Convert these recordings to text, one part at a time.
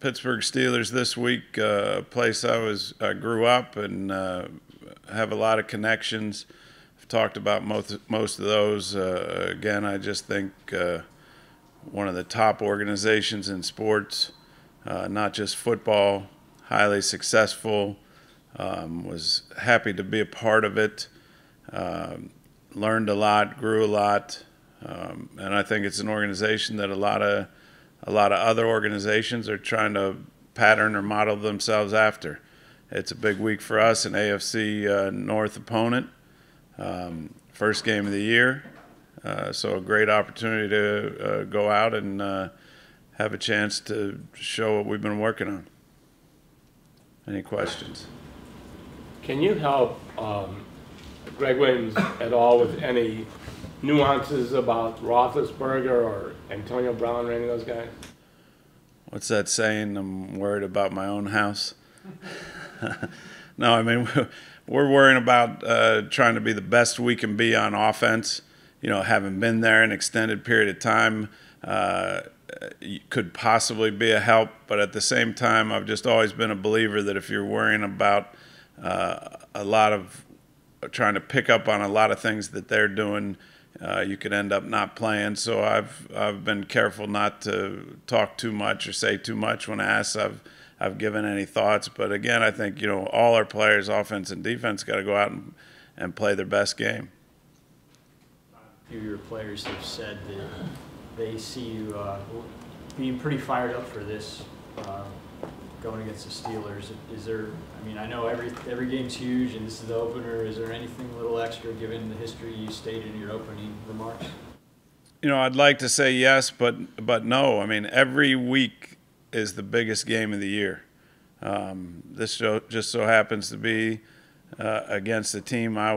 Pittsburgh Steelers this week, a place I grew up and have a lot of connections. I've talked about most of those. Again, I just think one of the top organizations in sports, not just football, highly successful. Was happy to be a part of it. Learned a lot, grew a lot, and I think it's an organization that a lot of other organizations are trying to pattern or model themselves after. It's a big week for us, an AFC North opponent, first game of the year, so a great opportunity to go out and have a chance to show what we've been working on. Any questions? Can you help Greg Williams at all with any nuances about Roethlisberger or Antonio Brown or any of those guys? What's that saying? I'm worried about my own house. No, I mean, we're worrying about trying to be the best we can be on offense. You know, having been there an extended period of time could possibly be a help. But at the same time, I've just always been a believer that if you're worrying about a lot of trying to pick up on a lot of things that they're doing, you could end up not playing. So I've been careful not to talk too much or say too much when asked. I've given any thoughts, but again, I think all our players, offense and defense, got to go out and play their best game. A few of your players have said that they see you being pretty fired up for this. Going against the Steelers, is there? I mean, I know every game's huge, and this is the opener. Is there anything a little extra given the history you stated in your opening remarks? I'd like to say yes, but no. I mean, every week is the biggest game of the year. This just so happens to be against the team I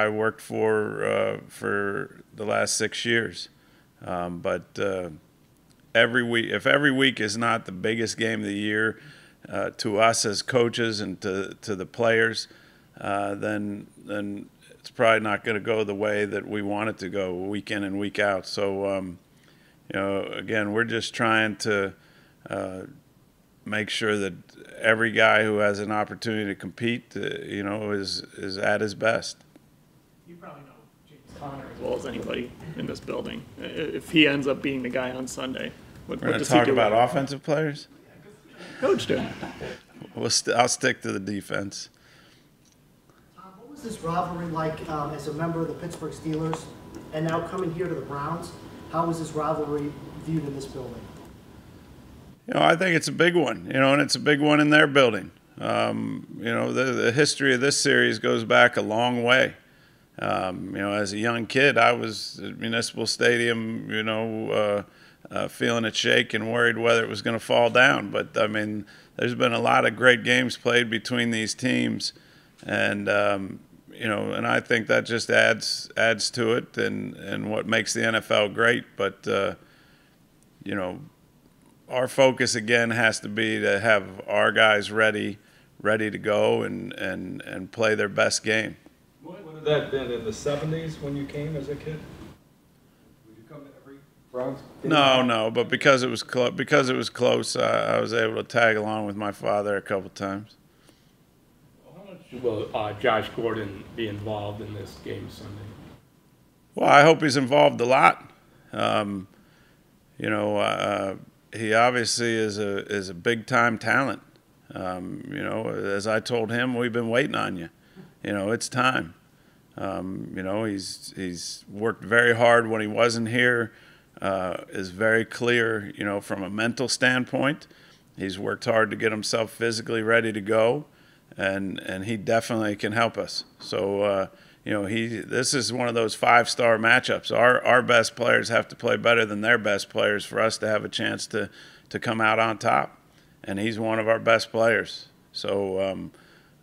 worked for the last 6 years, but. If every week is not the biggest game of the year to us as coaches and to the players, then it's probably not going to go the way that we want it to go week in and week out. So, again, we're just trying to make sure that every guy who has an opportunity to compete, is at his best. You probably know Connor as well as anybody in this building. If he ends up being the guy on Sunday, what We're going to does he talk do? about offensive players? Coach did. I'll stick to the defense. What was this rivalry like as a member of the Pittsburgh Steelers and now coming here to the Browns? How was this rivalry viewed in this building? I think it's a big one, and it's a big one in their building. The history of this series goes back a long way. As a young kid, I was at Municipal Stadium, feeling it shake and worried whether it was going to fall down. But, I mean, there's been a lot of great games played between these teams. And, and I think that just adds to it and what makes the NFL great. But, our focus, again, has to be to have our guys ready to go and play their best game. Would have that been in the 70s when you came as a kid? Would you come to every Browns game? No, but because it was close, I was able to tag along with my father a couple times. How much will Josh Gordon be involved in this game Sunday? Well, I hope he's involved a lot. He obviously is a big time talent. As I told him, we've been waiting on you. It's time. He's worked very hard when he wasn't here. Is very clear, from a mental standpoint. He's worked hard to get himself physically ready to go, and he definitely can help us. So, this is one of those 5-star matchups. Our best players have to play better than their best players for us to have a chance to come out on top, and he's one of our best players. So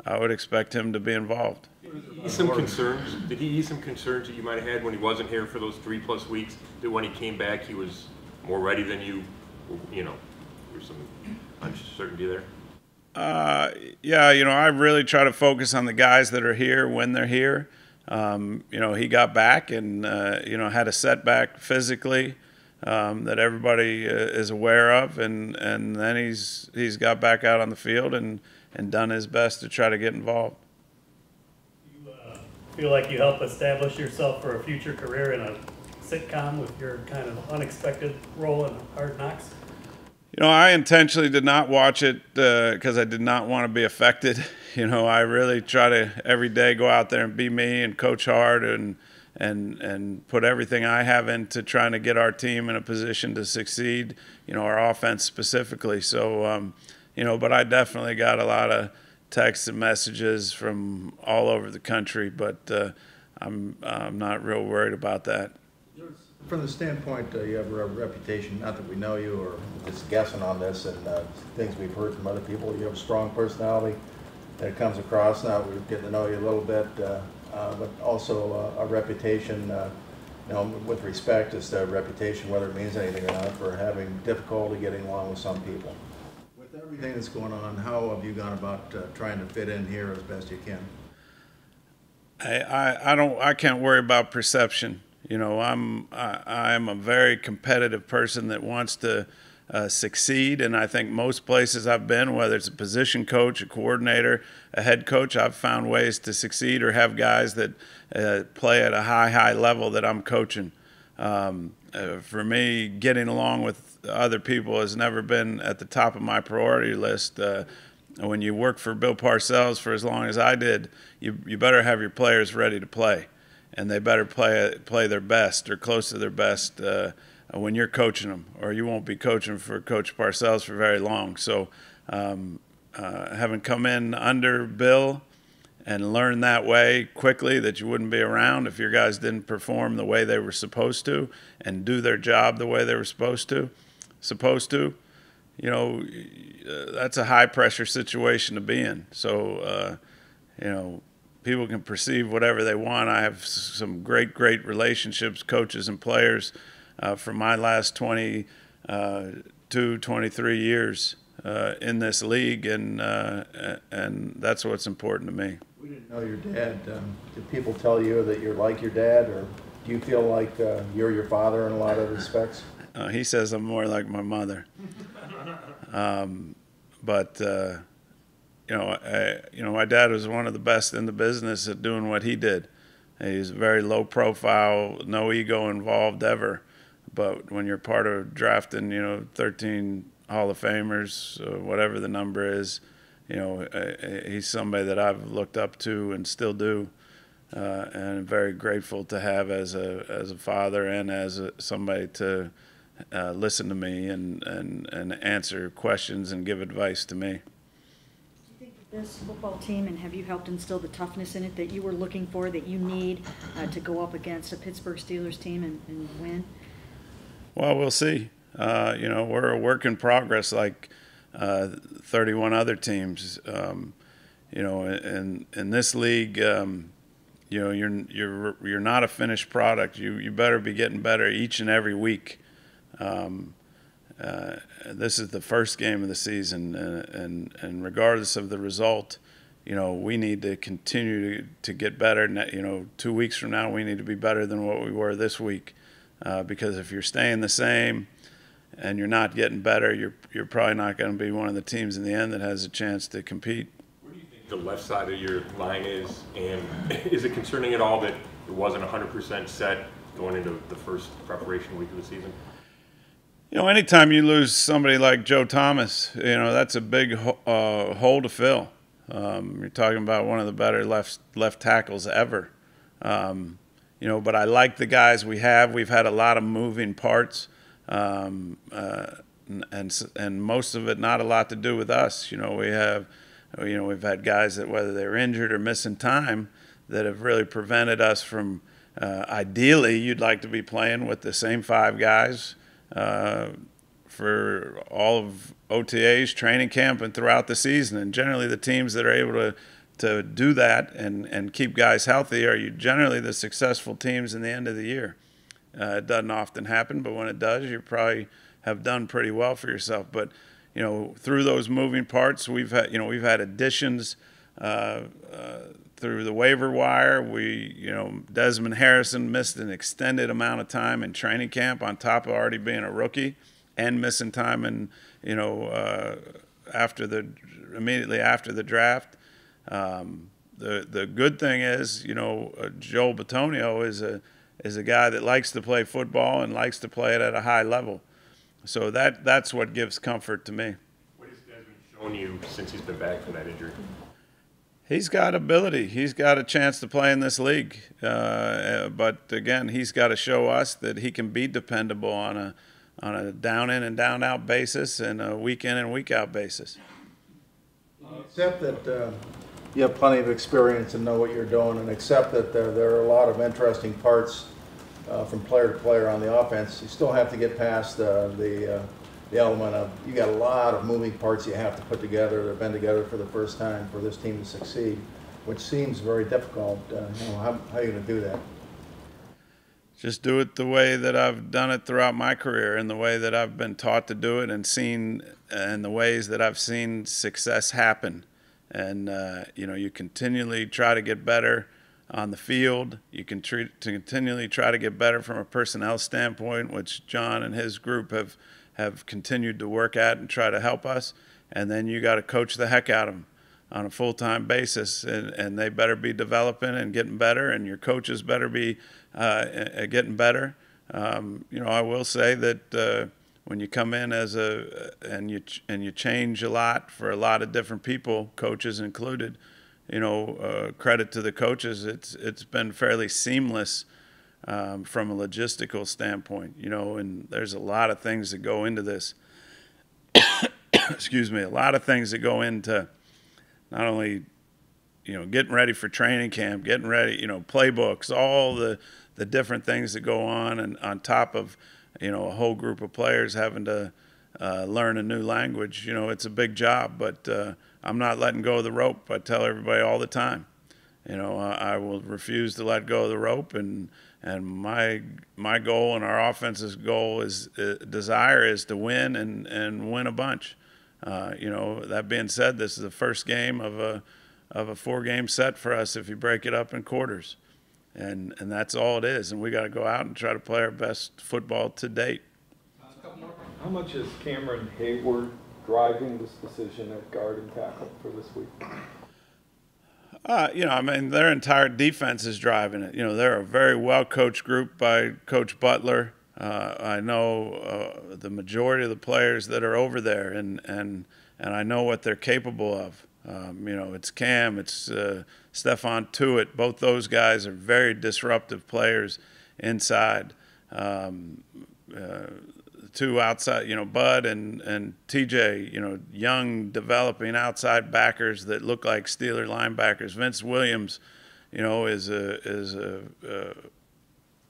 I would expect him to be involved. Did he ease some concerns? Did he ease some concerns that you might have had when he wasn't here for those 3+ weeks? That when he came back, he was more ready than you? There's some uncertainty there. I really try to focus on the guys that are here when they're here. He got back and had a setback physically. that everybody is aware of, and then he's got back out on the field and done his best to try to get involved. You feel like you help establish yourself for a future career in a sitcom with your kind of unexpected role in Hard Knocks? You know, I intentionally did not watch it because I did not want to be affected. You know, I really try to every day go out there and be me and coach hard and put everything I have into trying to get our team in a position to succeed, you know, our offense specifically. So, you know, but I definitely got a lot of texts and messages from all over the country, but I'm not real worried about that. From the standpoint, you have a reputation, not that we know you or just guessing on this and things we've heard from other people, you have a strong personality that comes across. Now we're getting to know you a little bit, but also a reputation, you know, with respect as to reputation, whether it means anything or not, for having difficulty getting along with some people. With everything that's going on, how have you gone about trying to fit in here as best you can? I can't worry about perception. You know, I'm a very competitive person that wants to succeed, and I think most places I've been, whether it's a position coach, a coordinator, a head coach, I've found ways to succeed or have guys that play at a high level that I'm coaching. For me, getting along with other people has never been at the top of my priority list. When you work for Bill Parcells for as long as I did, you better have your players ready to play. And they better play their best or close to their best when you're coaching them, or you won't be coaching for Coach Parcells for very long. So having come in under Bill and learned that way quickly that you wouldn't be around if your guys didn't perform the way they were supposed to and do their job the way they were supposed to, you know, that's a high-pressure situation to be in. So, you know, people can perceive whatever they want. I have some great relationships, coaches and players from my last 22, 23 years in this league, and that's what's important to me. We didn't know your dad. Did people tell you that you're like your dad, or do you feel like you're your father in a lot of respects? He says I'm more like my mother. But you know, my dad was one of the best in the business at doing what he did. He's very low profile, no ego involved ever. But when you're part of drafting, you know, 13 Hall of Famers, whatever the number is, you know, he's somebody that I've looked up to and still do, and I'm very grateful to have as a father and as somebody to listen to me and answer questions and give advice to me. This football team, and have you helped instill the toughness in it that you were looking for, that you need to go up against a Pittsburgh Steelers team and win? Well, we'll see. You know, we're a work in progress like 31 other teams. You know, in this league, you know, you're not a finished product. You better be getting better each and every week. This is the first game of the season, and regardless of the result, you know, we need to continue to get better. You know, 2 weeks from now, we need to be better than what we were this week, because if you're staying the same and you're not getting better, you're probably not going to be one of the teams in the end that has a chance to compete. Where do you think the left side of your line is, and is it concerning at all that it wasn't 100% set going into the first preparation week of the season? You know, anytime you lose somebody like Joe Thomas, you know, that's a big hole to fill. You're talking about one of the better left tackles ever. You know, but I like the guys we have. We've had a lot of moving parts, and most of it not a lot to do with us. You know, we've had guys that, whether they're injured or missing time, that have really prevented us from. Ideally, you'd like to be playing with the same 5 guys for all of OTAs, training camp, and throughout the season. And generally the teams that are able to do that and keep guys healthy are generally the successful teams in the end of the year. It doesn't often happen, but when it does, you probably have done pretty well for yourself. But, you know, through those moving parts, we've had additions through the waiver wire. Desmond Harrison missed an extended amount of time in training camp on top of already being a rookie and missing time in, immediately after the draft. The good thing is, Joel Bitonio is a guy that likes to play football and likes to play it at a high level. So that's what gives comfort to me. What has Desmond shown you since he's been back from that injury? He's got ability. He's got a chance to play in this league. But again, he's got to show us that he can be dependable on a down in and down out basis and a week in and week out basis. Accept that you have plenty of experience and know what you're doing, and accept that there are a lot of interesting parts from player to player on the offense. You still have to get past the element of you got a lot of moving parts you have to put together that have been together for the first time for this team to succeed, which seems very difficult. How are you going to do that? Just do it the way that I've done it throughout my career and the way that I've been taught to do it and seen, and the ways that I've seen success happen. And, you continually try to get better on the field. You can continually try to get better from a personnel standpoint, which John and his group have continued to work at and try to help us. And then you got to coach the heck out of them on a full-time basis, and they better be developing and getting better, and your coaches better be getting better. I will say that when you come in and you change a lot for a lot of different people, coaches included, credit to the coaches. It's been fairly seamless from a logistical standpoint, and there's a lot of things that go into this. Excuse me, a lot of things that go into not only, getting ready for training camp, getting ready, playbooks, all the different things that go on, and on top of, a whole group of players having to learn a new language. It's a big job, but I'm not letting go of the rope. I tell everybody all the time, I will refuse to let go of the rope, and my goal and our offense's goal desire is to win and win a bunch. That being said, this is the first game of a 4-game set for us if you break it up in quarters. And that's all it is. And we got to go out and try to play our best football to date. How much is Cameron Hayward driving this decision at guard and tackle for this week? Their entire defense is driving it. They're a very well-coached group by Coach Butler. I know the majority of the players that are over there, and I know what they're capable of. It's Cam, it's Stephon Tuitt. Both those guys are very disruptive players inside. Two outside, Bud and TJ, young developing outside backers that look like Steeler linebackers. Vince Williams, is a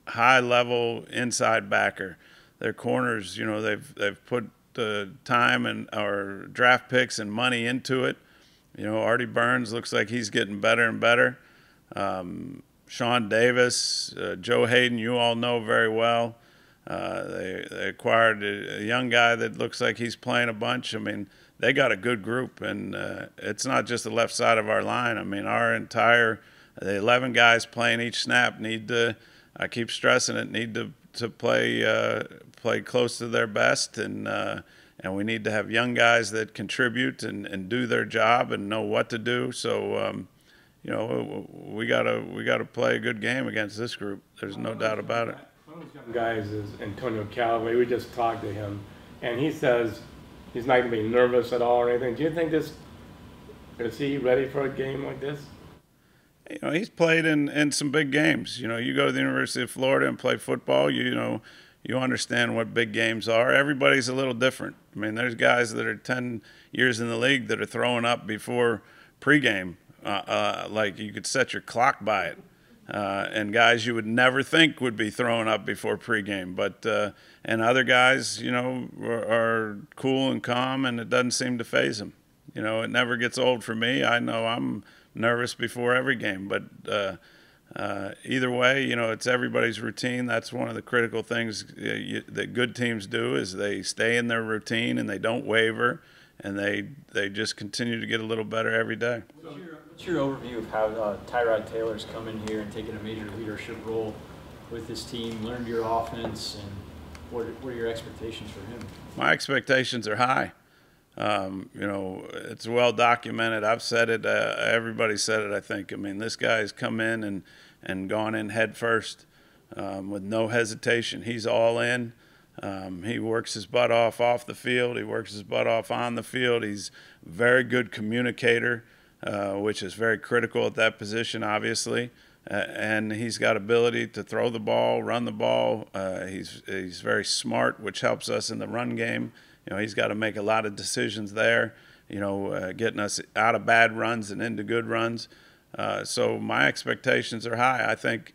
high-level inside backer. Their corners, they've put the time and our draft picks and money into it. Artie Burns looks like he's getting better and better. Sean Davis, Joe Hayden, you all know very well. They acquired a young guy that looks like he's playing a bunch. They got a good group, and it's not just the left side of our line. The 11 guys playing each snap need to, I keep stressing it, need to play close to their best, and we need to have young guys that contribute and do their job and know what to do. So, we gotta play a good game against this group. There's no doubt about it. One of those young guys is Antonio Callaway. We just talked to him, and he says he's not going to be nervous at all or anything. Do you think is he ready for a game like this? He's played in some big games. You go to the University of Florida and play football, you understand what big games are. Everybody's a little different. There's guys that are 10 years in the league that are throwing up before pregame, like you could set your clock by it. And guys you would never think would be throwing up before pregame. But and other guys, are cool and calm, and it doesn't seem to faze them. It never gets old for me. I know I'm nervous before every game, but either way, it's everybody's routine. That's one of the critical things that good teams do is they stay in their routine and they don't waver, and they just continue to get a little better every day. What's What's your overview of how Tyrod Taylor's come in here and taken a major leadership role with this team, learned your offense, and what are your expectations for him? My expectations are high. You know, it's well documented. I've said it. Everybody said it, I think. I mean, this guy's come in and gone in head first with no hesitation. He's all in. He works his butt off the field. He works his butt off on the field. He's a very good communicator, which is very critical at that position, obviously. And he's got ability to throw the ball, run the ball. He's very smart, which helps us in the run game. You know, he's got to make a lot of decisions there, you know, getting us out of bad runs and into good runs. So my expectations are high. I think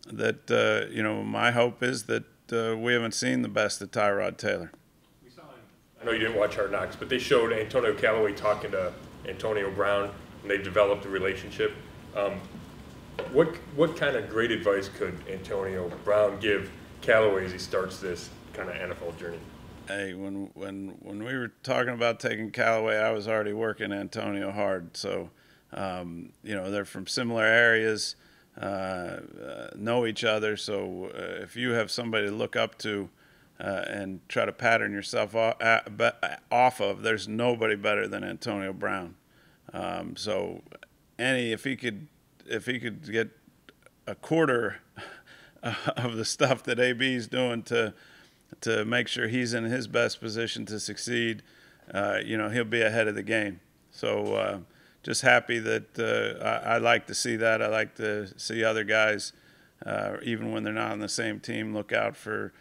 that, you know, my hope is that we haven't seen the best of Tyrod Taylor. I know you didn't watch Hard Knocks, but they showed Antonio Callaway talking to Antonio Brown, and they developed a relationship. What kind of great advice could Antonio Brown give Callaway as he starts this kind of NFL journey? Hey, when we were talking about taking Callaway, I was already working Antonio hard. So, you know, they're from similar areas, know each other. So if you have somebody to look up to and try to pattern yourself off of, there's nobody better than Antonio Brown. So, if he could get a quarter of the stuff that AB's doing to make sure he's in his best position to succeed, you know, he'll be ahead of the game. So just happy that I like to see that. I like to see other guys, even when they're not on the same team, look out for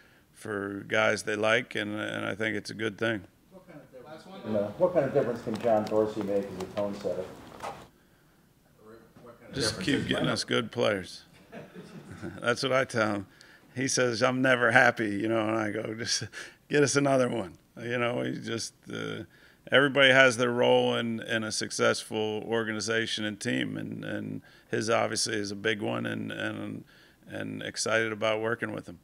guys they like, and I think it's a good thing. What kind of difference can John Dorsey make as a tone setter? Just keep getting us good players. That's what I tell him. He says, I'm never happy, you know, and I go, just get us another one. You know, he just, everybody has their role in a successful organization and team, and his obviously is a big one, and excited about working with him.